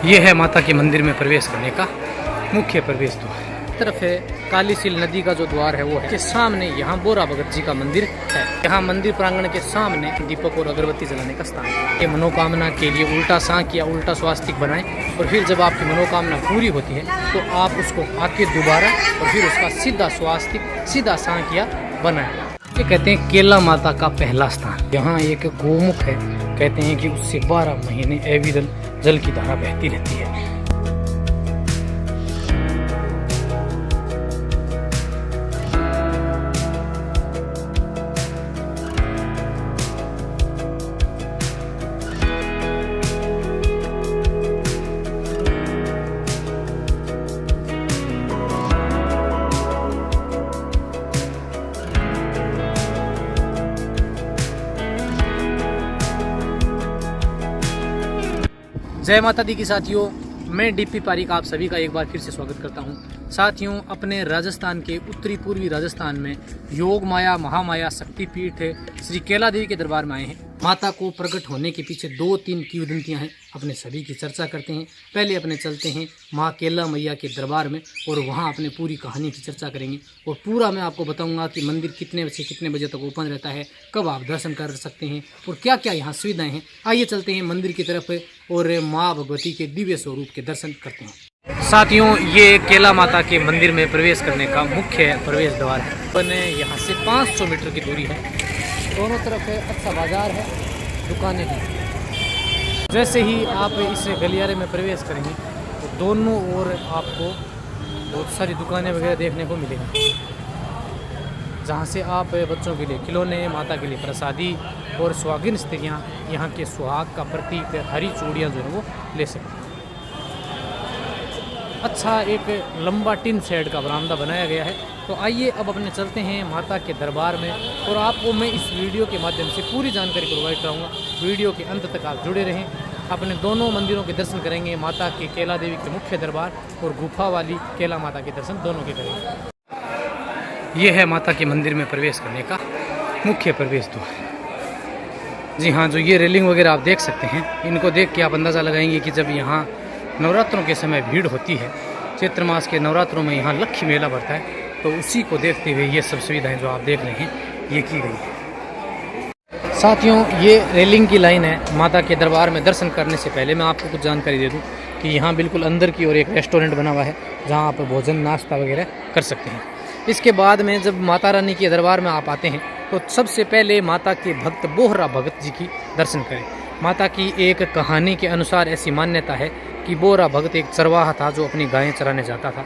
ये है माता के मंदिर में प्रवेश करने का मुख्य प्रवेश द्वार। तरफ है कालीसील नदी का जो द्वार है वो है। के सामने यहाँ बोरा भगत जी का मंदिर है। यहाँ मंदिर प्रांगण के सामने दीपक और अगरबत्ती जलाने का स्थान है। ये मनोकामना के लिए उल्टा सांख या उल्टा स्वास्तिक बनाएं और फिर जब आपकी मनोकामना पूरी होती है तो आप उसको आके दोबारा और फिर उसका सीधा स्वास्तिक सीधा सांख या बनाएं। ये कहते हैं केला माता का पहला स्थान। यहाँ एक गोमुख है, कहते हैं कि उससे 12 महीने अविरल जल की धारा बहती रहती है। जय माता दी की साथियों, मैं डीपी पारिक आप सभी का एक बार फिर से स्वागत करता हूं। साथियों, अपने राजस्थान के उत्तरी पूर्वी राजस्थान में योग माया महामाया शक्तिपीठ श्री केला देवी के दरबार में आए हैं। माता को प्रकट होने के पीछे 2-3 किंवदंतियां हैं, अपने सभी की चर्चा करते हैं। पहले अपने चलते हैं माँ केला मैया के दरबार में और वहाँ अपने पूरी कहानी की चर्चा करेंगे और पूरा मैं आपको बताऊंगा कि मंदिर कितने से कितने बजे तक ओपन रहता है, कब आप दर्शन कर सकते हैं और क्या क्या यहाँ सुविधाएं हैं। आइए चलते हैं मंदिर की तरफ और माँ भगवती के दिव्य स्वरूप के दर्शन करते हैं। साथियों, ये केला माता के मंदिर में प्रवेश करने का मुख्य प्रवेश द्वार है। अपने यहाँ से 500 मीटर की दूरी है। दोनों तरफ है अच्छा बाजार है, दुकानें हैं। जैसे ही आप इस गलियारे में प्रवेश करेंगे तो दोनों ओर आपको बहुत सारी दुकानें वगैरह देखने को मिलेंगी, जहाँ से आप बच्चों के लिए खिलौने, माता के लिए प्रसादी और सुहागिन स्त्रियाँ यहाँ के सुहाग का प्रतीक हरी चूड़ियाँ जो है वो ले सकते हैं। अच्छा एक लंबा टिन शेड का बरामदा बनाया गया है। तो आइए अब अपने चलते हैं माता के दरबार में और आपको मैं इस वीडियो के माध्यम से पूरी जानकारी प्रोवाइड कराऊंगा। वीडियो के अंत तक आप जुड़े रहें। अपने दोनों मंदिरों के दर्शन करेंगे, माता के केला देवी के मुख्य दरबार और गुफा वाली केला माता के दर्शन दोनों के करेंगे। ये है माता के मंदिर में प्रवेश करने का मुख्य प्रवेश द्वार। जी हाँ, जो ये रेलिंग वगैरह आप देख सकते हैं, इनको देख के आप अंदाज़ा लगाएंगे कि जब यहाँ नवरात्रों के समय भीड़ होती है, चैत्र मास के नवरात्रों में यहाँ लक्ष्मी मेला बढ़ता है, तो उसी को देखते हुए ये सब सुविधाएं जो आप देख रहे हैं ये की गई है। साथियों, ये रेलिंग की लाइन है। माता के दरबार में दर्शन करने से पहले मैं आपको कुछ जानकारी दे दूं कि यहाँ बिल्कुल अंदर की ओर एक रेस्टोरेंट बना हुआ है, जहाँ आप भोजन नाश्ता वगैरह कर सकते हैं। इसके बाद में जब माता रानी के दरबार में आप आते हैं तो सबसे पहले माता के भक्त बोहरा भगत जी की दर्शन करें। माता की एक कहानी के अनुसार ऐसी मान्यता है कि बोहरा भगत एक चरवाहा था जो अपनी गायें चराने जाता था।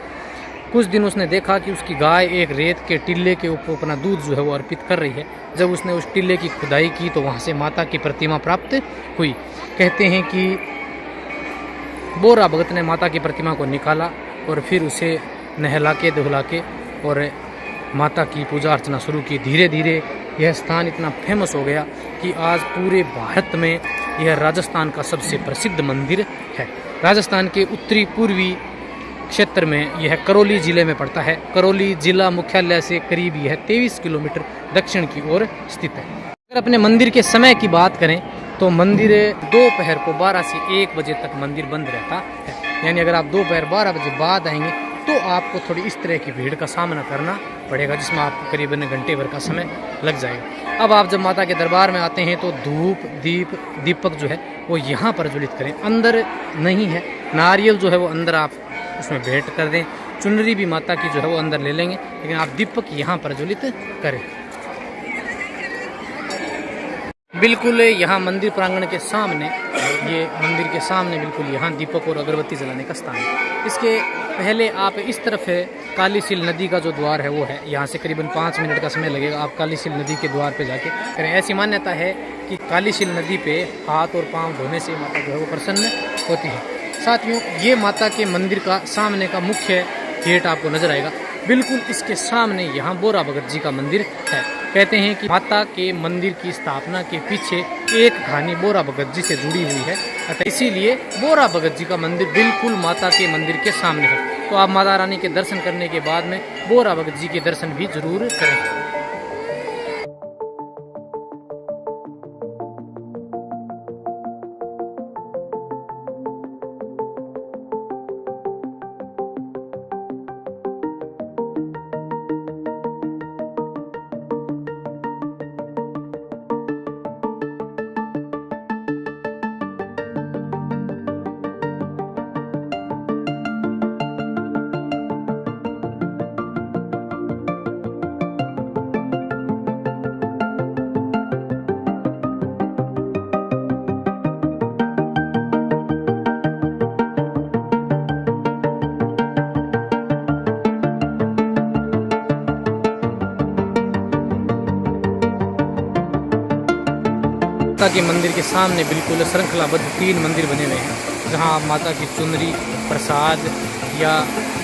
कुछ दिन उसने देखा कि उसकी गाय एक रेत के टिल्ले के ऊपर अपना दूध जो है वो अर्पित कर रही है। जब उसने उस टिल्ले की खुदाई की तो वहाँ से माता की प्रतिमा प्राप्त हुई। कहते हैं कि बोहरा भगत ने माता की प्रतिमा को निकाला और फिर उसे नहला के धुला के और माता की पूजा अर्चना शुरू की। धीरे धीरे यह स्थान इतना फेमस हो गया कि आज पूरे भारत में यह राजस्थान का सबसे प्रसिद्ध मंदिर है। राजस्थान के उत्तरी पूर्वी क्षेत्र में यह करौली जिले में पड़ता है। करौली जिला मुख्यालय से करीब यह 23 किलोमीटर दक्षिण की ओर स्थित है। अगर अपने मंदिर के समय की बात करें तो मंदिर दोपहर को 12 से 1 बजे तक मंदिर बंद रहता है। यानी अगर आप दोपहर 12 बजे बाद आएंगे तो आपको थोड़ी इस तरह की भीड़ का सामना करना पड़ेगा, जिसमें आपको करीबन घंटे भर का समय लग जाएगा। अब आप जब माता के दरबार में आते हैं तो धूप दीपक जो है वो यहाँ पर ज्वलित करें, अंदर नहीं है। नारियल जो है वो अंदर आप उसमें भेंट कर दें, चुनरी भी माता की जो है वो अंदर ले लेंगे, लेकिन आप दीपक यहाँ पर ज्वलित करें। बिल्कुल यहाँ मंदिर प्रांगण के सामने, ये मंदिर के सामने बिल्कुल यहाँ दीपक और अगरबत्ती जलाने का स्थान है। इसके पहले आप इस तरफ है कालीसील नदी का जो द्वार है वो है। यहाँ से करीबन 5 मिनट का समय लगेगा। आप कालीसील नदी के द्वार पे जाके करें। ऐसी मान्यता है कि कालीसील नदी पे हाथ और पाँव धोने से माता जो है वो प्रसन्न होती है। साथियों, ये माता के मंदिर का सामने का मुख्य गेट आपको नजर आएगा। बिल्कुल इसके सामने यहाँ बोहरा भगत जी का मंदिर है। कहते हैं कि माता के मंदिर की स्थापना के पीछे एक कहानी बोहरा भगत जी से जुड़ी हुई है, अतः इसीलिए बोहरा भगत जी का मंदिर बिल्कुल माता के मंदिर के सामने है। तो आप माता रानी के दर्शन करने के बाद में बोहरा भगत जी के दर्शन भी जरूर करें। माता के मंदिर के सामने बिल्कुल श्रृंखलाबद्ध 3 मंदिर बने हुए हैं, जहां आप माता की चुनरी, प्रसाद या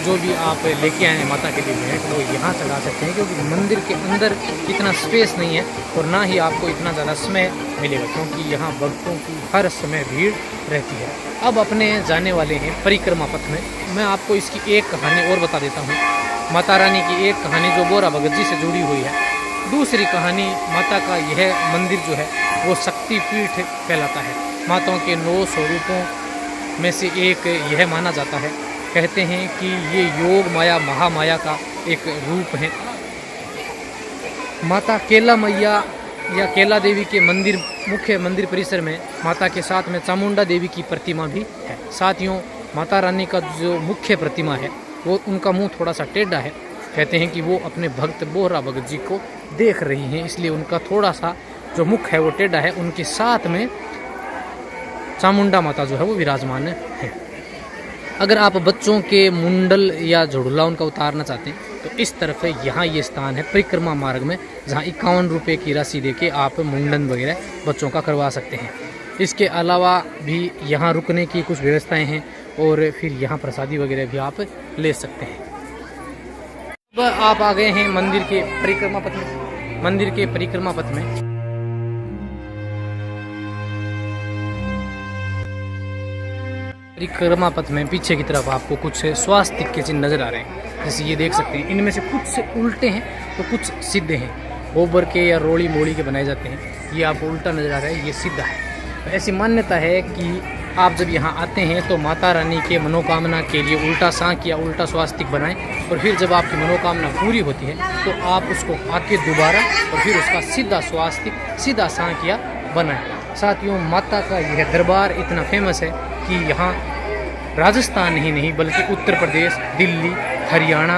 जो भी आप लेके आए हैं माता के लिए भेंट, वो यहाँ चढ़ा सकते हैं, क्योंकि मंदिर के अंदर इतना स्पेस नहीं है और ना ही आपको इतना ज़्यादा समय मिलेगा, क्योंकि यहाँ भक्तों की हर समय भीड़ रहती है। अब अपने जाने वाले हैं परिक्रमा पथ में। मैं आपको इसकी एक कहानी और बता देता हूँ। माता रानी की एक कहानी जो बोरा भगत जी से जुड़ी हुई है। दूसरी कहानी, माता का यह मंदिर जो है वो शक्तिपीठ कहलाता है। माताओं के 9 स्वरूपों में से एक यह माना जाता है। कहते हैं कि ये योग माया महामाया का एक रूप है। माता केला मैया या केला देवी के मंदिर, मुख्य मंदिर परिसर में माता के साथ में चामुंडा देवी की प्रतिमा भी है। साथियों, माता रानी का जो मुख्य प्रतिमा है वो उनका मुंह थोड़ा सा टेढ़ा है। कहते हैं कि वो अपने भक्त बोहरा भगत जी को देख रही हैं, इसलिए उनका थोड़ा सा जो मुख है वो टेढ़ा है। उनके साथ में चामुंडा माता जो है वो विराजमान है। अगर आप बच्चों के मुंडल या झुड़ला उनका उतारना चाहते हैं तो इस तरफ है, यहाँ ये स्थान है परिक्रमा मार्ग में, जहाँ 51 रुपये की राशि देके आप मुंडन वगैरह बच्चों का करवा सकते हैं। इसके अलावा भी यहाँ रुकने की कुछ व्यवस्थाएं हैं और फिर यहाँ प्रसादी वगैरह भी आप ले सकते हैं। अब आप आ गए हैं मंदिर के परिक्रमा पथ में। मंदिर के परिक्रमा पथ में परिक्रमा पथ में पीछे की तरफ आपको कुछ स्वास्तिक के चिन्ह नजर आ रहे हैं। जैसे ये देख सकते हैं, इनमें से कुछ उल्टे हैं तो कुछ सीधे हैं। गोबर के या रोड़ी मोड़ी के बनाए जाते हैं। ये आपको उल्टा नजर आ रहा है, ये सीधा है। तो ऐसी मान्यता है कि आप जब यहाँ आते हैं तो माता रानी के मनोकामना के लिए उल्टा सांख या उल्टा स्वास्तिक बनाएं, और फिर जब आपकी मनोकामना पूरी होती है तो आप उसको आके दोबारा और फिर उसका सीधा स्वास्तिक, सीधा सांख या बनाएं। साथियों, माता का यह दरबार इतना फेमस है कि यहाँ राजस्थान ही नहीं बल्कि उत्तर प्रदेश, दिल्ली, हरियाणा,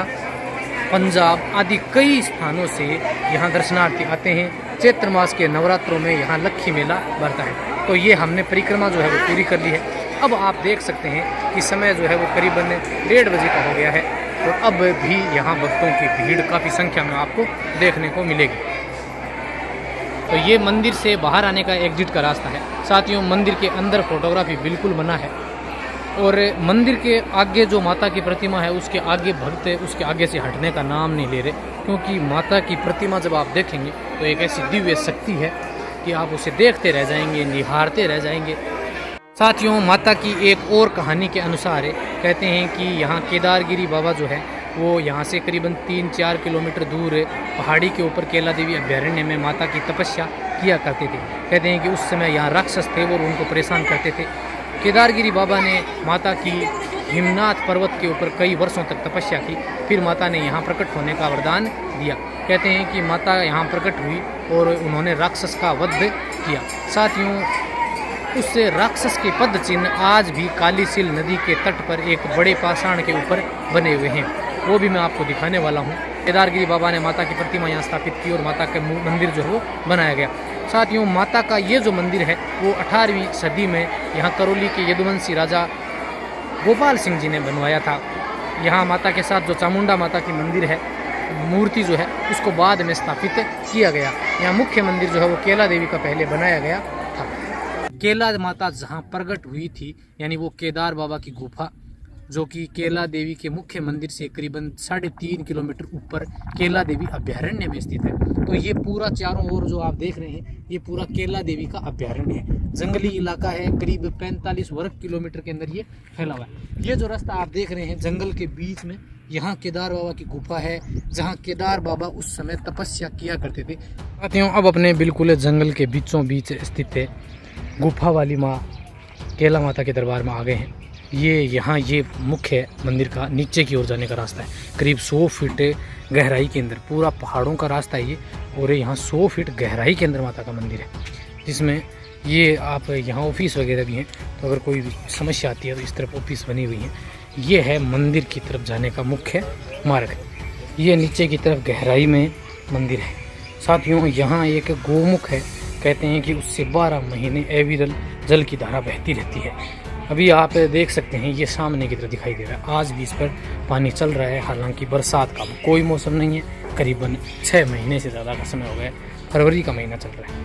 पंजाब आदि कई स्थानों से यहाँ दर्शनार्थी आते हैं। चैत्र मास के नवरात्रों में यहाँ लक्खी मेला भरता है। तो ये हमने परिक्रमा जो है वो पूरी कर ली है। अब आप देख सकते हैं कि समय जो है वो करीबन 1:30 बजे का हो गया है और अब भी यहाँ भक्तों की भीड़ काफ़ी संख्या में आपको देखने को मिलेगी। तो ये मंदिर से बाहर आने का एग्जिट का रास्ता है। साथियों, मंदिर के अंदर फोटोग्राफी बिल्कुल मना है और मंदिर के आगे जो माता की प्रतिमा है उसके आगे भक्त उसके आगे से हटने का नाम नहीं ले रहे, क्योंकि माता की प्रतिमा जब आप देखेंगे तो एक ऐसी दिव्य शक्ति है कि आप उसे देखते रह जाएंगे, निहारते रह जाएंगे। साथियों, माता की एक और कहानी के अनुसार कहते हैं कि यहाँ केदारगिरी बाबा जो है वो यहाँ से करीबन 3-4 किलोमीटर दूर पहाड़ी के ऊपर केला देवी अभ्यारण्य में माता की तपस्या किया करते थे। कहते हैं कि उस समय यहाँ राक्षस थे और उनको परेशान करते थे। केदारगिरी बाबा ने माता की हिमनाथ पर्वत के ऊपर कई वर्षों तक तपस्या की, फिर माता ने यहाँ प्रकट होने का वरदान दिया। कहते हैं कि माता यहाँ प्रकट हुई और उन्होंने राक्षस का वध किया। साथियों, उस राक्षस के पद चिन्ह आज भी कालीसिल नदी के तट पर एक बड़े पाषाण के ऊपर बने हुए हैं, वो भी मैं आपको दिखाने वाला हूँ। केदारगिरी बाबा ने माता की प्रतिमा यहाँ स्थापित की और माता का मंदिर जो है वो बनाया गया। साथियों, माता का ये जो मंदिर है वो 18वीं सदी में यहाँ करौली के यदुवंशी राजा गोपाल सिंह जी ने बनवाया था। यहाँ माता के साथ जो चामुंडा माता की मंदिर है, मूर्ति जो है उसको बाद में स्थापित किया गया। यहाँ मुख्य मंदिर जो है वो केला देवी का पहले बनाया गया था। केला माता जहाँ प्रकट हुई थी, यानी वो केदार बाबा की गुफा जो कि केला देवी के मुख्य मंदिर से करीबन 3.5 किलोमीटर ऊपर केला देवी अभ्यारण्य में स्थित है। तो ये पूरा चारों ओर जो आप देख रहे हैं ये पूरा केला देवी का अभ्यारण्य है। जंगली इलाका है, करीब 45 वर्ग किलोमीटर के अंदर ये फैला हुआ है। ये जो रास्ता आप देख रहे हैं जंगल के बीच में, यहाँ केदार बाबा की गुफा है जहाँ केदार बाबा उस समय तपस्या किया करते थे। साथियों, अब अपने बिल्कुल जंगल के बीचों बीच स्थित है गुफा वाली माँ केला माता के दरबार में आ गए हैं। ये मुख्य मंदिर का नीचे की ओर जाने का रास्ता है। करीब 100 फीट गहराई के अंदर पूरा पहाड़ों का रास्ता है ये, और यहाँ 100 फीट गहराई के अंदर माता का मंदिर है, जिसमें ये आप यहाँ ऑफिस वगैरह भी हैं। तो अगर कोई समस्या आती है तो इस तरफ ऑफिस बनी हुई है। ये है मंदिर की तरफ जाने का मुख्य मार्ग। ये नीचे की तरफ गहराई में मंदिर है। साथियों, यहाँ एक गोमुख है। कहते हैं कि उससे 12 महीने अविरल जल की धारा बहती रहती है। अभी आप देख सकते हैं ये सामने की तरफ दिखाई दे रहा है। आज भी इस पर पानी चल रहा है। हालांकि बरसात का कोई मौसम नहीं है। करीबन 6 महीने से ज़्यादा का समय हो गया। फरवरी का महीना चल रहा है।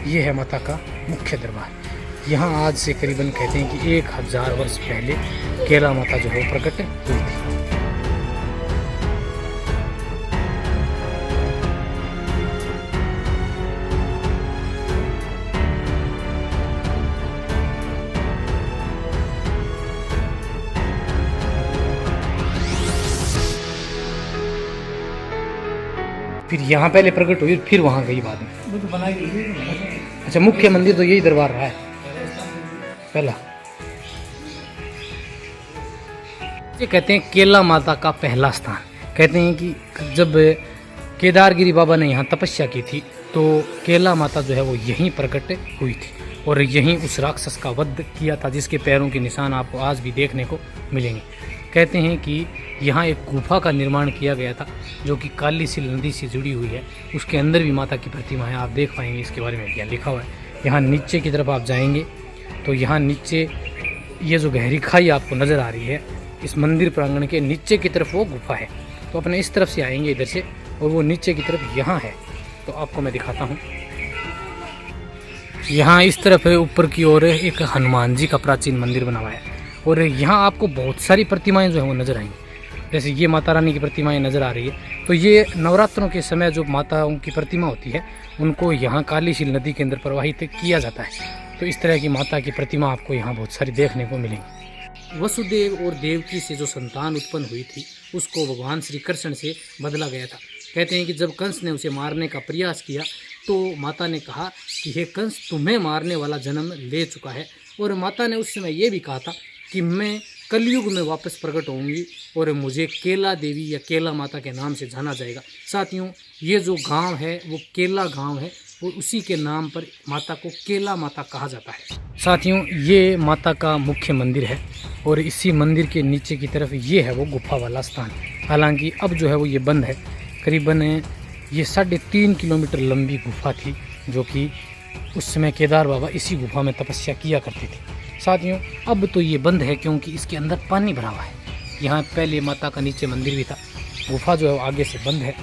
ये है माता का मुख्य दरबार। यहाँ आज से करीबन कहते हैं कि 1000 वर्ष पहले केला माता जो है प्रकट हुई थी। फिर यहाँ पहले प्रकट हुई, फिर वहाँ गई बाद में। अच्छा, मुख्य मंदिर तो यही दरबार रहा है पहला। ये कहते हैं केला माता का पहला स्थान। कहते हैं कि जब केदारगिरी बाबा ने यहाँ तपस्या की थी तो केला माता जो है वो यहीं प्रकट हुई थी और यहीं उस राक्षस का वध किया था, जिसके पैरों के निशान आपको आज भी देखने को मिलेंगे। कहते हैं कि यहाँ एक गुफा का निर्माण किया गया था जो कि काली सील नदी से जुड़ी हुई है। उसके अंदर भी माता की प्रतिमा है, आप देख पाएंगे। इसके बारे में क्या लिखा हुआ है। यहाँ नीचे की तरफ आप जाएंगे तो यहाँ नीचे ये जो गहरी खाई आपको नज़र आ रही है, इस मंदिर प्रांगण के नीचे की तरफ वो गुफा है। तो अपने इस तरफ से आएंगे इधर से, और वो नीचे की तरफ यहाँ है। तो आपको मैं दिखाता हूँ। यहाँ इस तरफ है ऊपर की ओर एक हनुमान जी का प्राचीन मंदिर बना हुआ है, और यहाँ आपको बहुत सारी प्रतिमाएं जो है वो नज़र आएंगी। जैसे ये माता रानी की प्रतिमाएं नज़र आ रही है। तो ये नवरात्रों के समय जो माताओं की प्रतिमा होती है उनको यहाँ काली सील नदी के अंदर प्रवाहित किया जाता है। तो इस तरह की माता की प्रतिमा आपको यहाँ बहुत सारी देखने को मिलेंगी। वसुदेव और देवकी से जो संतान उत्पन्न हुई थी उसको भगवान श्री कृष्ण से बदला गया था। कहते हैं कि जब कंस ने उसे मारने का प्रयास किया तो माता ने कहा कि हे कंस, तुम्हें मारने वाला जन्म ले चुका है। और माता ने उस समय ये भी कहा था कि मैं कलयुग में वापस प्रकट होंगी और मुझे केला देवी या केला माता के नाम से जाना जाएगा। साथियों, ये जो गांव है वो केला गांव है और उसी के नाम पर माता को केला माता कहा जाता है। साथियों, ये माता का मुख्य मंदिर है और इसी मंदिर के नीचे की तरफ ये है वो गुफा वाला स्थान। हालांकि अब जो है वो ये बंद है। करीबन ये 3.5 किलोमीटर लंबी गुफा थी जो कि उस समय केदार बाबा इसी गुफा में तपस्या किया करते थे। साथियों, अब तो ये बंद है क्योंकि इसके अंदर पानी भरा हुआ है। यहाँ पहले माता का नीचे मंदिर भी था। गुफा जो है वो आगे से बंद है।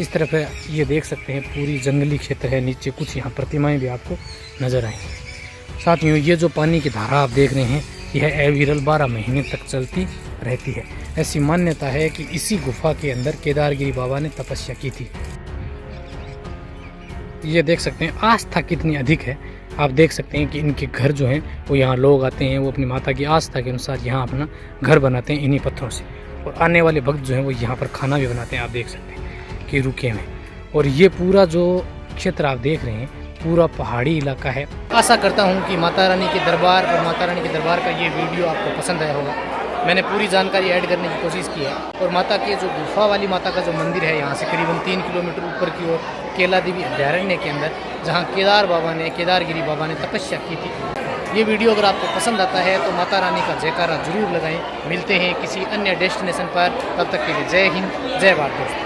इस तरफ है, ये देख सकते हैं पूरी जंगली क्षेत्र है। नीचे कुछ यहाँ प्रतिमाएं भी आपको नज़र आएंगी। साथियों, ये जो पानी की धारा आप देख रहे हैं यह अविरल 12 महीने तक चलती रहती है। ऐसी मान्यता है कि इसी गुफा के अंदर केदारगिरी बाबा ने तपस्या की थी। ये देख सकते हैं आस्था कितनी अधिक है। आप देख सकते हैं कि इनके घर जो हैं वो यहाँ लोग आते हैं, वो अपनी माता की आस्था के अनुसार यहाँ अपना घर बनाते हैं इन्हीं पत्थरों से। और आने वाले भक्त जो हैं वो यहाँ पर खाना भी बनाते हैं। आप देख सकते हैं कि रुके में। और ये पूरा जो क्षेत्र आप देख रहे हैं पूरा पहाड़ी इलाका है। आशा करता हूँ कि माता रानी के दरबार और माता रानी के दरबार का ये वीडियो आपको पसंद आया होगा। मैंने पूरी जानकारी ऐड करने की कोशिश की है। और माता के जो गुफा वाली माता का जो मंदिर है यहाँ से करीबन 3 किलोमीटर ऊपर की ओर केला देवी अभयारण्य के अंदर, जहाँ केदारगिरी बाबा ने तपस्या की थी। ये वीडियो अगर आपको पसंद आता है तो माता रानी का जयकारा जरूर लगाएं। मिलते हैं किसी अन्य डेस्टिनेशन पर, तब तक के लिए जय हिंद, जय भारत दोस्तों।